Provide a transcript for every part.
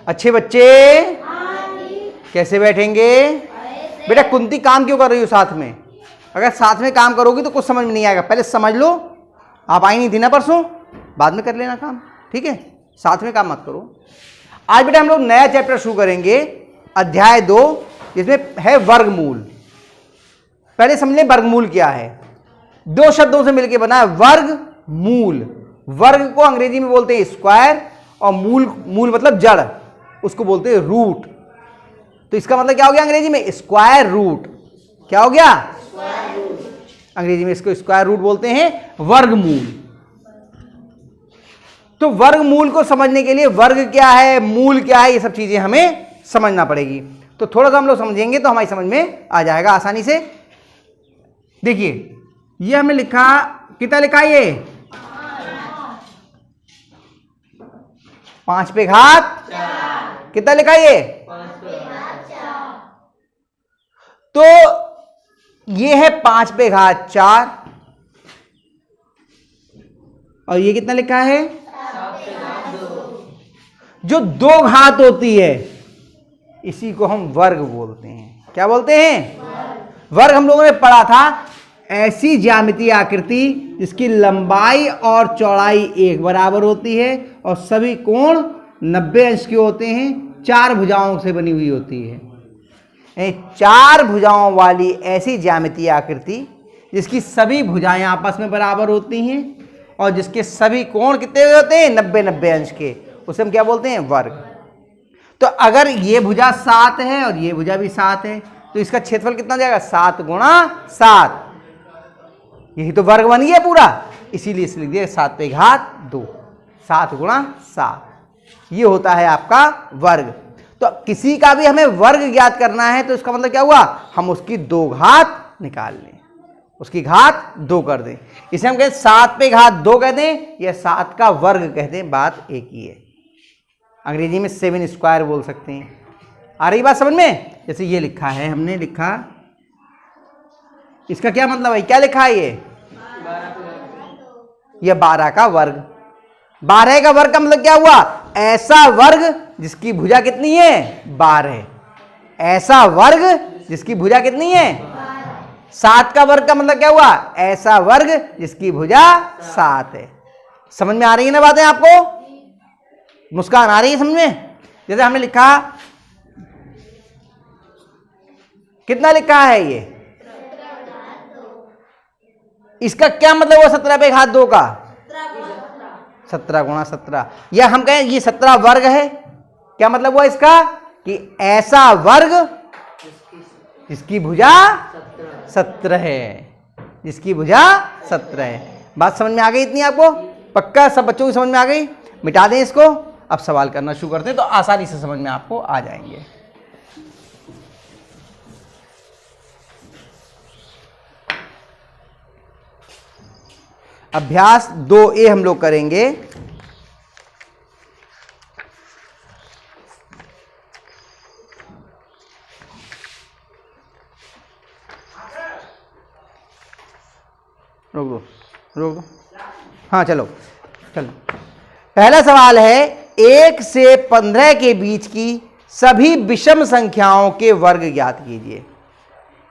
अच्छे बच्चे कैसे बैठेंगे? बेटा कुंती काम क्यों कर रही हो साथ में? अगर साथ में काम करोगी तो कुछ समझ में नहीं आएगा। पहले समझ लो, आप आई नहीं थी ना परसों, बाद में कर लेना काम, ठीक है? साथ में काम मत करो। आज बेटा हम लोग नया चैप्टर शुरू करेंगे, अध्याय 2, जिसमें है वर्गमूल। पहले समझ लें वर्गमूल क्या है। दो शब्दों से मिलकर बना है वर्गमूल। वर्ग को अंग्रेजी में बोलते हैं स्क्वायर, और मूल, मूल मतलब जड़, उसको बोलते हैं रूट। तो इसका मतलब क्या हो गया अंग्रेजी में? Square root. क्या हो गया? अंग्रेजी में इसको स्क्वायर रूट बोलते हैं, वर्गमूल। तो वर्गमूल को समझने के लिए वर्ग क्या है, मूल क्या है, ये सब चीजें हमें समझना पड़ेगी। तो थोड़ा सा हम लोग समझेंगे तो हमारी समझ में आ जाएगा आसानी से। देखिए ये हमने लिखा, कितना लिखा ये? 5 पे घात 4। कितना लिखा ये? 5 पे घात 4। तो ये है 5 पे घात 4, और ये कितना लिखा है? 7 पे घात 2। जो 2 घात होती है इसी को हम वर्ग बोलते हैं। क्या बोलते हैं? वर्ग हम लोगों ने पढ़ा था, ऐसी ज्यामितीय आकृति जिसकी लंबाई और चौड़ाई एक बराबर होती है और सभी कोण 90 अंश के होते हैं, 4 भुजाओं से बनी हुई होती है। 4 भुजाओं वाली ऐसी ज्यामितीय आकृति जिसकी सभी भुजाएं आपस में बराबर होती हैं और जिसके सभी कोण कितने होते हैं? 90 अंश के, उसे हम क्या बोलते हैं? वर्ग। तो अगर ये भुजा 7 है और ये भुजा भी 7 है तो इसका क्षेत्रफल कितना जाएगा? 7 गुणा 7। यही तो वर्ग बन गया पूरा, इसीलिए इसे लिख दिया 7 पे घात 2। 7 गुणा 7 ये होता है आपका वर्ग। तो किसी का भी हमें वर्ग ज्ञात करना है तो इसका मतलब क्या हुआ? हम उसकी 2 घात निकाल लें, उसकी घात 2 कर दें। इसे हम कहते 7 पे घात 2 कह दें या 7 का वर्ग कह दें, बात एक ही है। अंग्रेजी में 7 स्क्वायर बोल सकते हैं। आ रही बात समझ में? जैसे ये लिखा है, हमने लिखा, इसका क्या मतलब है? क्या लिखा है ये 12 का वर्ग। 12 का वर्ग का मतलब क्या हुआ? ऐसा वर्ग जिसकी भुजा कितनी है? 12। ऐसा वर्ग जिसकी भुजा कितनी है? 7 का वर्ग का मतलब क्या हुआ? ऐसा वर्ग जिसकी भुजा 7 है। समझ में आ रही है ना बातें आपको? मुस्कान आ रही है समझ में? जैसे हमने लिखा, कितना लिखा है ये? इसका क्या मतलब हुआ 17 पे घात 2 का? 17 गुणा 17। या हम कहें ये 17 वर्ग है। क्या मतलब हुआ इसका? कि ऐसा वर्ग जिसकी भुजा 17 है, जिसकी भुजा 17 है। बात समझ में आ गई इतनी आपको? पक्का सब बच्चों की समझ में आ गई? मिटा दें इसको, अब सवाल करना शुरू करते हैं तो आसानी से समझ में आपको आ जाएंगे। अभ्यास 2A हम लोग करेंगे। रोक दो। हाँ चलो। पहला सवाल है, 1 से 15 के बीच की सभी विषम संख्याओं के वर्ग ज्ञात कीजिए।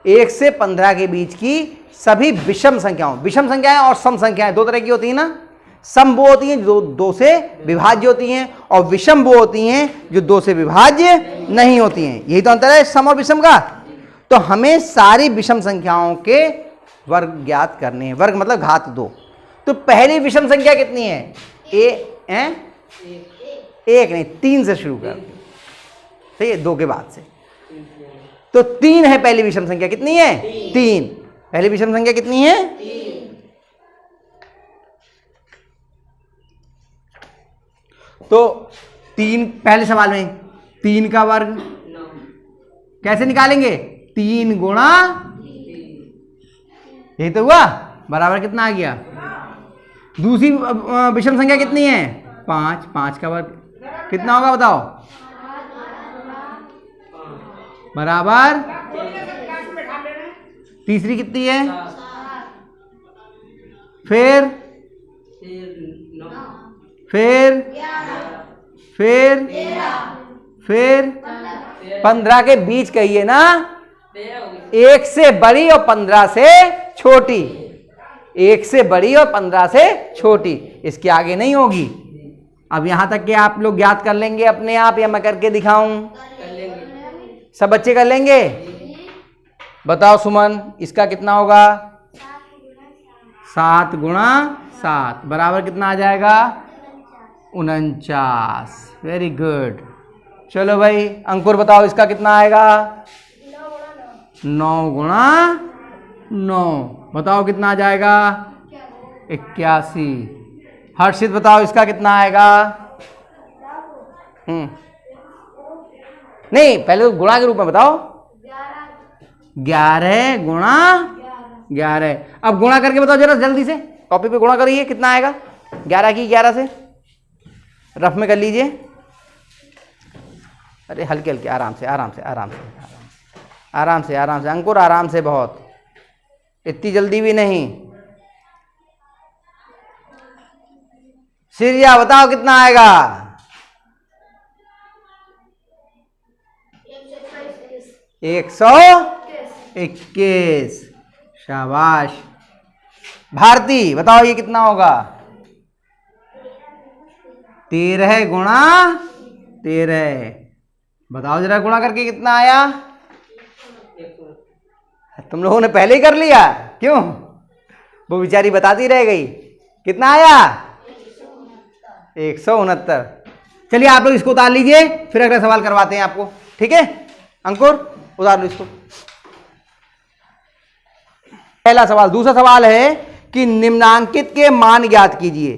1 से 15 के बीच की सभी विषम संख्याओं, विषम संख्याएं और सम संख्याएं 2 तरह की होती है ना। सम वो होती हैं जो 2 से विभाज्य होती हैं, और विषम वो होती हैं जो 2 से विभाज्य नहीं होती हैं। यही तो अंतर है सम और विषम का। तो हमें सारी विषम संख्याओं के वर्ग ज्ञात करने हैं। वर्ग मतलब घात 2। तो पहली विषम संख्या कितनी है? एक नहीं, 3 से शुरू कर, सही है, 2 के बाद से। तो 3 है पहली विषम संख्या। कितनी है? 3। पहली विषम संख्या कितनी है? 3। तो 3 पहले सवाल में 3 का वर्ग कैसे निकालेंगे? 3 गुणा, यही तो हुआ, बराबर कितना आ गया? दूसरी विषम संख्या कितनी है? 5। 5 का वर्ग कितना होगा बताओ? बराबर। तीसरी कितनी है? फिर 13 फिर 15 के बीच कहिए ना, 1 से बड़ी और 15 से छोटी, 1 से बड़ी और 15 से छोटी, इसके आगे नहीं होगी। अब यहां तक कि आप लोग याद कर लेंगे अपने आप या मैं करके दिखाऊं? सब बच्चे कर लेंगे? बताओ सुमन, इसका कितना होगा? 7 गुणा 7 बराबर कितना आ जाएगा? 49। Very good. चलो भाई अंकुर बताओ इसका कितना आएगा? 9 गुणा 9 बताओ कितना आ जाएगा? 81। हर्षित बताओ इसका कितना आएगा? नहीं, पहले तो गुणा के रूप में बताओ। 11 गुणा 11। अब गुणा करके बताओ जरा जल्दी से, कॉपी पे गुणा करिए, कितना आएगा? 11 की 11 से रफ में कर लीजिए। अरे हल्के हल्के, आराम से आराम से आराम से आराम से आराम से अंकुर, आराम से, बहुत इतनी जल्दी भी नहीं। सिरिया बताओ कितना आएगा? 121। शाबाश। भारती बताओ ये कितना होगा? 13 गुणा 13 बताओ जरा गुणा करके कितना आया? तुम लोगों ने पहले ही कर लिया, क्यों? वो बेचारी बताती रह गई। कितना आया? 169। चलिए आप लोग इसको उतार लीजिए, फिर अगला सवाल करवाते हैं आपको, ठीक है? अंकुर उतार लो इसको। पहला सवाल। दूसरा सवाल है कि निम्नांकित के मान ज्ञात कीजिए।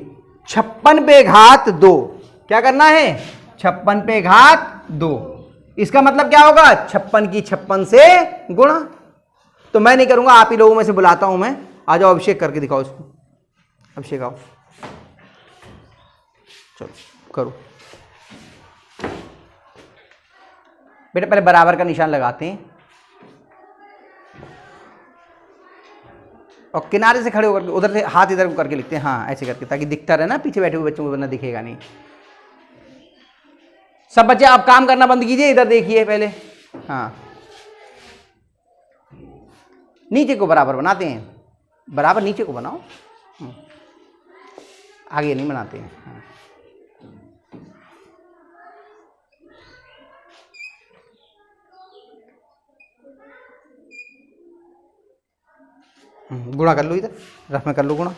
56 पे घात 2। क्या करना है? 56 पे घात 2। इसका मतलब क्या होगा? 56 की 56 से गुणा। तो मैं नहीं करूंगा, आप ही लोगों में से बुलाता हूं मैं। आ जाओ अभिषेक, करके दिखाओ इसको। अभिषेक आओ, चलो करो बेटा। पहले बराबर का निशान लगाते हैं और किनारे से खड़े होकर उधर से हाथ इधर को करके लिखते हैं। हाँ ऐसे करके, ताकि दिखता रहे ना, पीछे बैठे हुए बच्चों को वरना दिखेगा नहीं। सब बच्चे आप काम करना बंद कीजिए, इधर देखिए पहले। हाँ नीचे को बराबर बनाते हैं, बराबर नीचे को बनाओ, आगे नहीं बनाते हैं। हाँ। गुणा कर लो, इधर रफ में कर लो गुणा।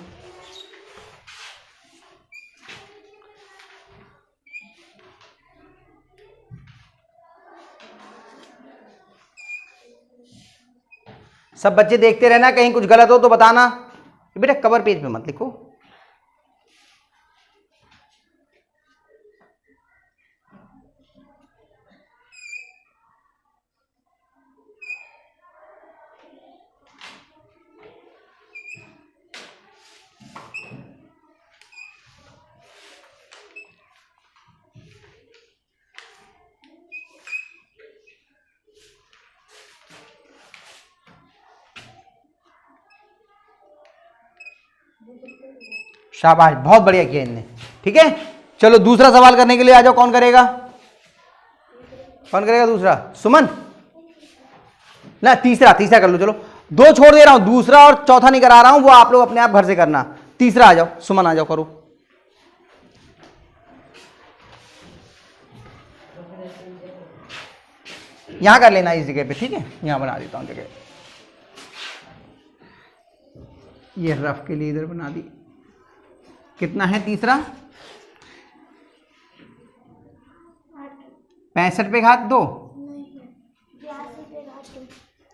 सब बच्चे देखते रहना, कहीं कुछ गलत हो तो बताना। बेटा कवर पेज पे मत लिखो। शाबाश, बहुत बढ़िया किया इनने। ठीक है, चलो दूसरा सवाल करने के लिए आ जाओ। कौन करेगा? कौन करेगा दूसरा? सुमन ना, तीसरा कर लो। चलो 2 छोड़ दे रहा हूं, दूसरा और चौथा नहीं करा रहा हूं, वो आप लोग अपने आप घर से करना। तीसरा आ जाओ, सुमन आ जाओ, करो। यहां कर लेना इस जगह पे, ठीक है? यहां बना देता हूं जगह, ये रफ के लिए इधर बना दी। कितना है तीसरा? 65 पे घात 2।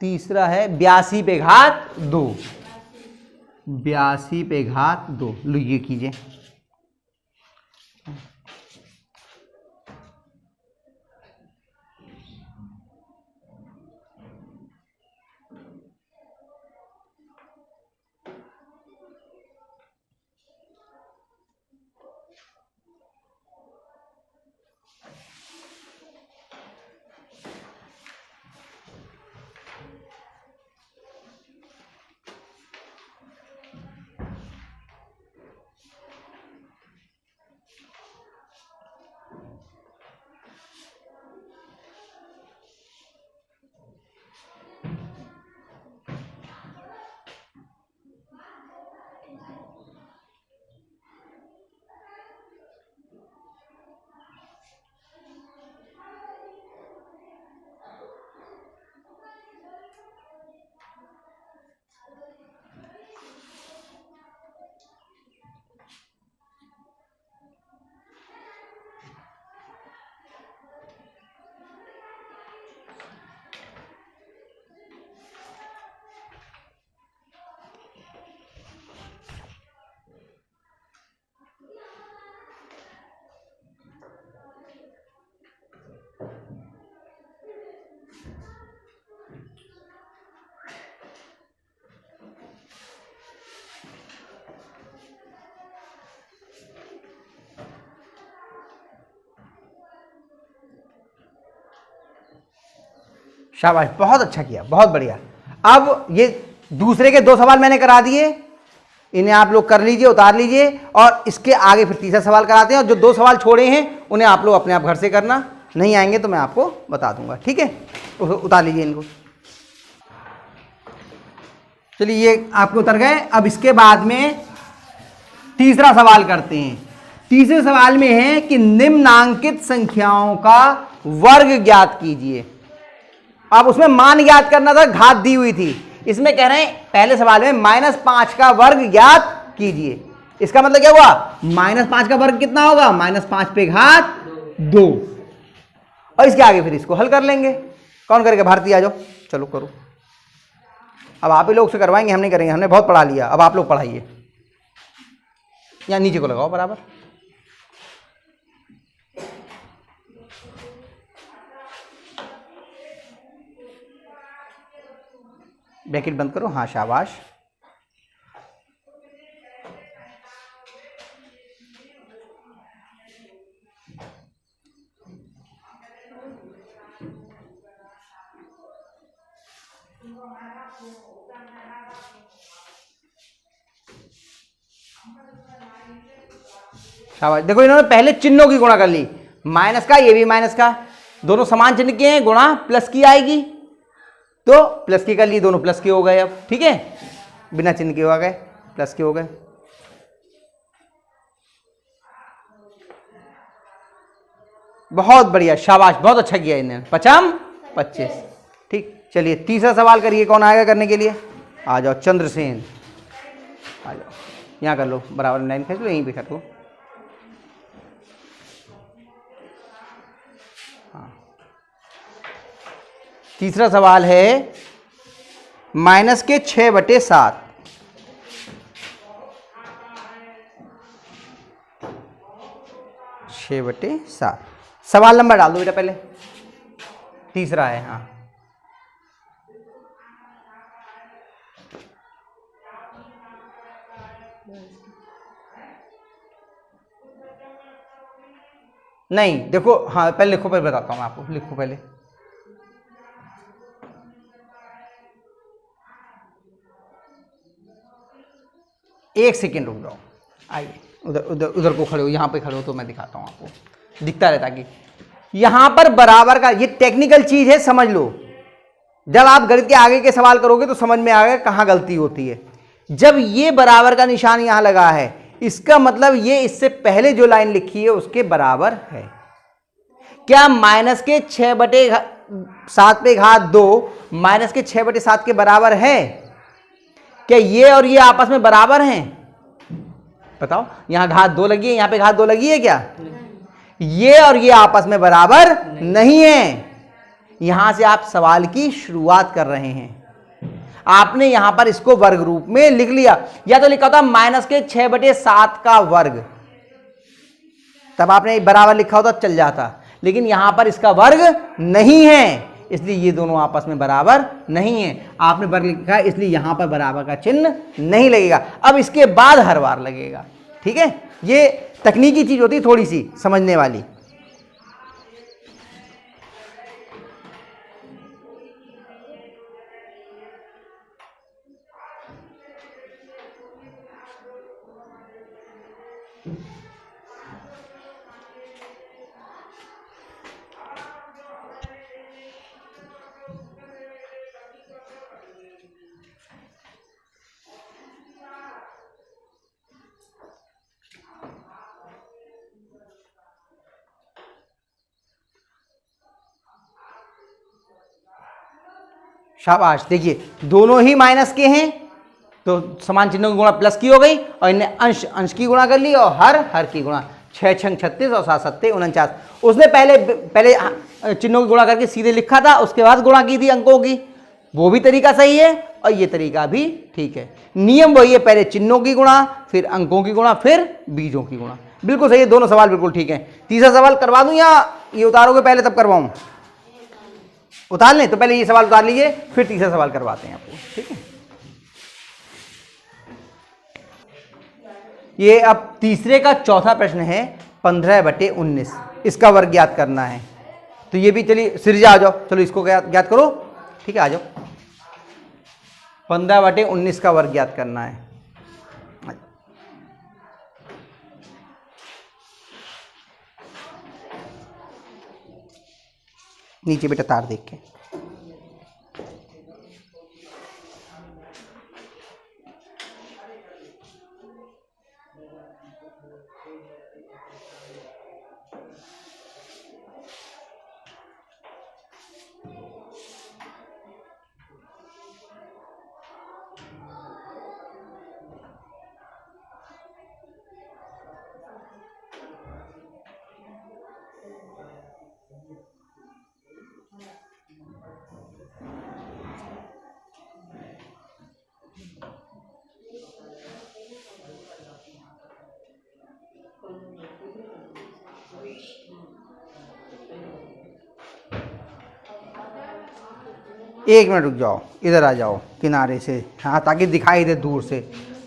तीसरा है 82 पे घात 2। 82 पे घात 2। लो ये कीजिए। शाबाश, बहुत अच्छा किया, बहुत बढ़िया। अब ये दूसरे के 2 सवाल मैंने करा दिए, इन्हें आप लोग कर लीजिए, उतार लीजिए, और इसके आगे फिर तीसरा सवाल कराते हैं। और जो 2 सवाल छोड़े हैं उन्हें आप लोग अपने आप घर से करना, नहीं आएंगे तो मैं आपको बता दूंगा, ठीक है। उतार लीजिए इनको। चलिए ये आपके उतर गए। अब इसके बाद में तीसरा सवाल करते हैं। तीसरे सवाल में है कि निम्नांकित संख्याओं का वर्ग ज्ञात कीजिए। अब उसमें मान ज्ञात करना था, घात दी हुई थी। इसमें कह रहे हैं पहले सवाल में -5 का वर्ग ज्ञात कीजिए। इसका मतलब क्या हुआ, -5 का वर्ग कितना होगा, -5 पे घात 2। और इसके आगे फिर इसको हल कर लेंगे। कौन करेगा, भारती आ जाओ, चलो करो। अब आप ही लोग से करवाएंगे, हम नहीं करेंगे, हमने बहुत पढ़ा लिया, अब आप लोग पढ़ाइए। या नीचे को लगाओ बराबर। ब्रैकेट बंद करो, हाँ शाबाश। शाबाश। देखो इन्होंने पहले चिन्हों की गुणा कर ली, माइनस का, ये भी माइनस का, दोनों समान चिन्ह के हैं, गुणा प्लस की आएगी तो प्लस की कर ली, दोनों प्लस के हो गए। अब ठीक है, बिना चिन्ह के हो गए, प्लस के हो गए। बहुत बढ़िया, शाबाश, बहुत अच्छा किया इन्होंने। 5 25। ठीक, चलिए तीसरा सवाल करिए। कौन आएगा करने के लिए, आ जाओ चंद्रसेन, आ जाओ, यहाँ कर लो बराबर, लाइन खींच लो, यहीं पे कर लो। हाँ, तीसरा सवाल है -6/7। सवाल नंबर डाल दो बेटा पहले, तीसरा है। हाँ, नहीं देखो, हाँ पहले लिखो, पहले बताता हूँ मैं आपको, लिखो पहले। एक सेकेंड रुक जाओ, आइए उधर उधर उधर को खड़े हो, यहाँ पे खड़े हो तो मैं दिखाता हूँ आपको, दिखता रहता कि यहाँ पर बराबर का, ये टेक्निकल चीज है, समझ लो। जब आप गणित के आगे के सवाल करोगे तो समझ में आएगा कहाँ गलती होती है। जब ये बराबर का निशान यहाँ लगा है, इसका मतलब ये इससे पहले जो लाइन लिखी है उसके बराबर है। क्या -6/7 पे घात 2 -6/7 के बराबर है? क्या ये और ये आपस में बराबर हैं? बताओ, यहां घात 2 लगी है, यहां पे घात 2 लगी है क्या? ये और ये आपस में बराबर नहीं है। यहां से आप सवाल की शुरुआत कर रहे हैं। आपने यहां पर इसको वर्ग रूप में लिख लिया, या तो लिखा था -6/7 का वर्ग, तब आपने बराबर लिखा होता चल जाता, लेकिन यहां पर इसका वर्ग नहीं है, इसलिए ये दोनों आपस में बराबर नहीं है। आपने वर्ग लिखा है इसलिए यहां पर बराबर का चिन्ह नहीं लगेगा। अब इसके बाद हर बार लगेगा। ठीक है, ये तकनीकी चीज होती है, थोड़ी सी समझने वाली। शाबाश, देखिए दोनों ही माइनस के हैं तो समान चिन्हों की गुणा प्लस की हो गई, और इन्हें अंश अंश की गुणा कर ली और हर की गुणा। 6 छंग 36 और 7 सत्ते 49। उसने पहले चिन्हों की गुणा करके सीधे लिखा था, उसके बाद गुणा की थी अंकों की। वो भी तरीका सही है और ये तरीका भी ठीक है। नियम वही है, पहले चिन्हों की गुणा, फिर अंकों की गुणा, फिर बीजों की गुणा। बिल्कुल सही है, दोनों सवाल बिल्कुल ठीक है। तीसरा सवाल करवा दूं या ये उतारोगे पहले तब करवाऊं? उतार लें तो पहले ये सवाल उतार लीजिए, फिर तीसरा सवाल करवाते हैं आपको। ठीक है, ये अब तीसरे का चौथा प्रश्न है 15/19। इसका वर्ग ज्ञात करना है। तो ये भी, चलिए सिरजा आ जाओ, चलो इसको ज्ञात करो। ठीक है, आ जाओ। 15/19 का वर्ग ज्ञात करना है। नीचे बेटा तार देख के। एक मिनट रुक जाओ, इधर आ जाओ किनारे से, हाँ, ताकि दिखाई दे दूर से।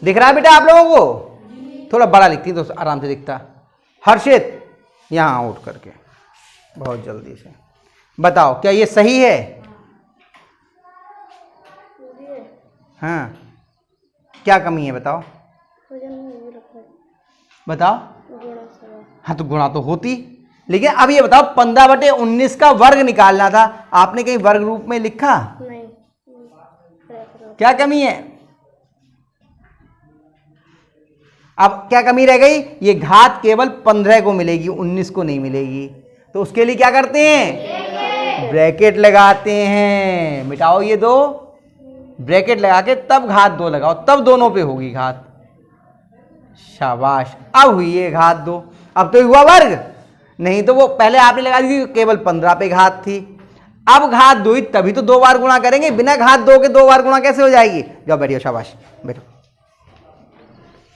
दिख रहा है बेटा आप लोगों को? थोड़ा बड़ा लिखती तो आराम से दिखता। हर्षित, यहाँ उठ करके बहुत जल्दी से बताओ, क्या ये सही है? हाँ, क्या कमी है बताओ? बताओ। हाँ, तो गुणा तो होती, लेकिन अब ये बताओ 15/19 का वर्ग निकालना था, आपने कहीं वर्ग रूप में लिखा? नहीं। क्या कमी है? अब क्या कमी रह गई? ये घात केवल 15 को मिलेगी, 19 को नहीं मिलेगी। तो उसके लिए क्या करते हैं? ब्रैकेट लगाते हैं। मिटाओ ये दो, ब्रैकेट लगा के तब घात 2 लगाओ, तब दोनों पे होगी घात। शाबाश, अब हुई है घात 2। अब तो हुआ वर्ग, नहीं तो वो पहले आपने लगा दी केवल 15 पे घात थी। अब घात 2 हुई, तभी तो 2 बार गुणा करेंगे, बिना घात 2 के 2 बार गुणा कैसे हो जाएगी? जाओ बैठिए, शाबाश, बैठो,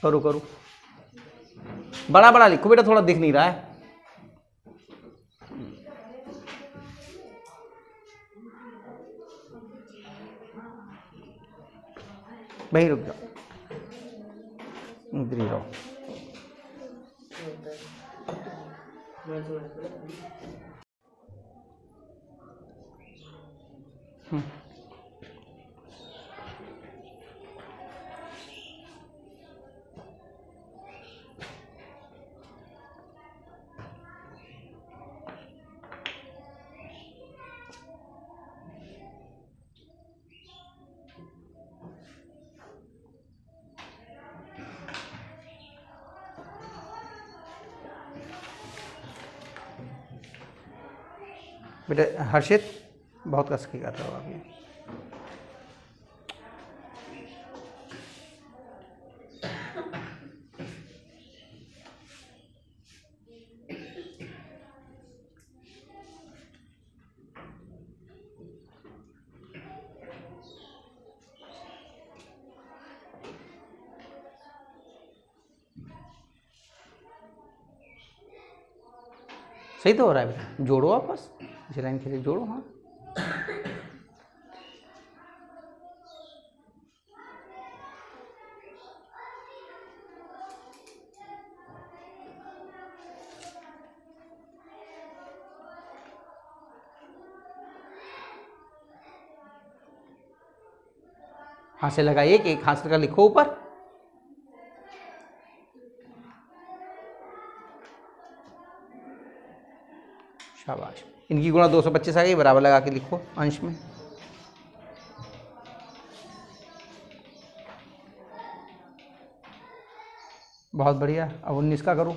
करो करो, बड़ा बड़ा लिखो बेटा, थोड़ा दिख नहीं रहा है। भाई रुक जाओ, इधर ही रहो। बेटा हर्षित, बहुत कस के कर रहे हो आप ये। सही तो हो रहा है बेटा, जोड़ो आपस, इसी लाइन के जोड़ो। हाँ, हाथ से लगाइए, एक हाथ से लगा लिखो ऊपर। शाबाश, इनकी गुणा 225 आ गई, बराबर लगा के लिखो अंश में। बहुत बढ़िया, अब 19 का करो।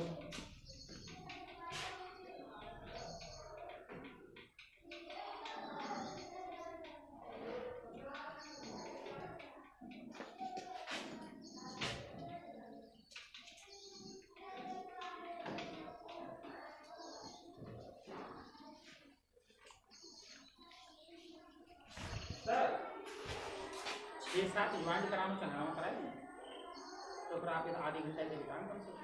एक साथ ज्वाइंट कराना चाहना कराएंगे तो फिर आप आधे घंटे के काम कर सकते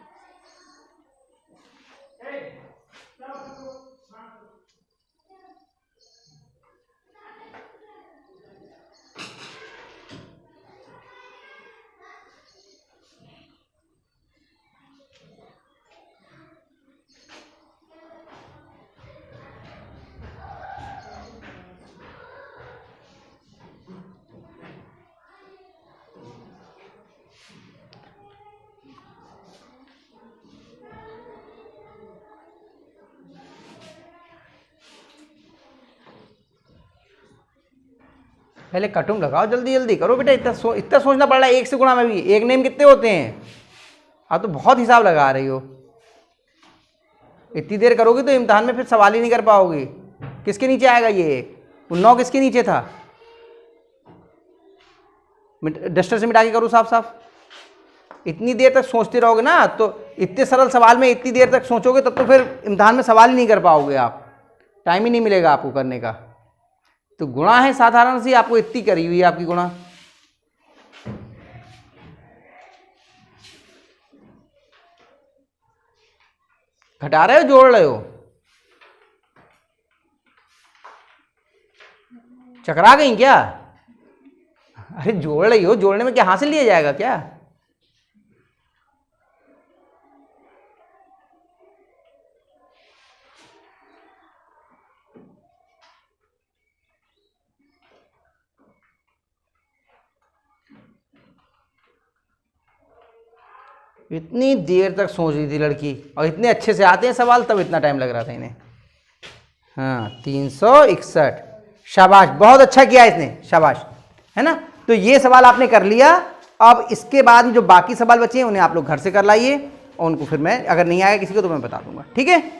पहले कटुम लगाओ, जल्दी जल्दी करो बेटा, इतना सोचना पड़ रहा है। 1 से गुणा में भी एक नेम कितने होते हैं? आप तो बहुत हिसाब लगा रही हो। इतनी देर करोगे तो इम्तिहान में फिर सवाल ही नहीं कर पाओगे। किसके नीचे आएगा ये 9? किसके नीचे था? डस्टर से मिटा के करो साफ साफ। इतनी देर तक सोचते रहोगे ना, तो इतने सरल सवाल में इतनी देर तक सोचोगे तब तो फिर इम्तिहान में सवाल ही नहीं कर पाओगे आप, टाइम ही नहीं मिलेगा आपको करने का। तो गुणा है साधारण सी, आपको इतनी करी हुई है आपकी गुणा। घटा रहे हो जोड़ रहे हो? चकरा गई क्या? अरे जोड़ रही हो, जोड़ने में क्या हासिल लिया जाएगा क्या? इतनी देर तक सोच रही थी लड़की, और इतने अच्छे से आते हैं सवाल, तब इतना टाइम लग रहा था इन्हें। हाँ 361, शाबाश, बहुत अच्छा किया इसने, शाबाश, है ना। तो ये सवाल आपने कर लिया। अब इसके बाद जो बाकी सवाल बचे हैं उन्हें आप लोग घर से कर लाइए, और उनको फिर मैं, अगर नहीं आएगा किसी को तो मैं बता दूंगा, ठीक है।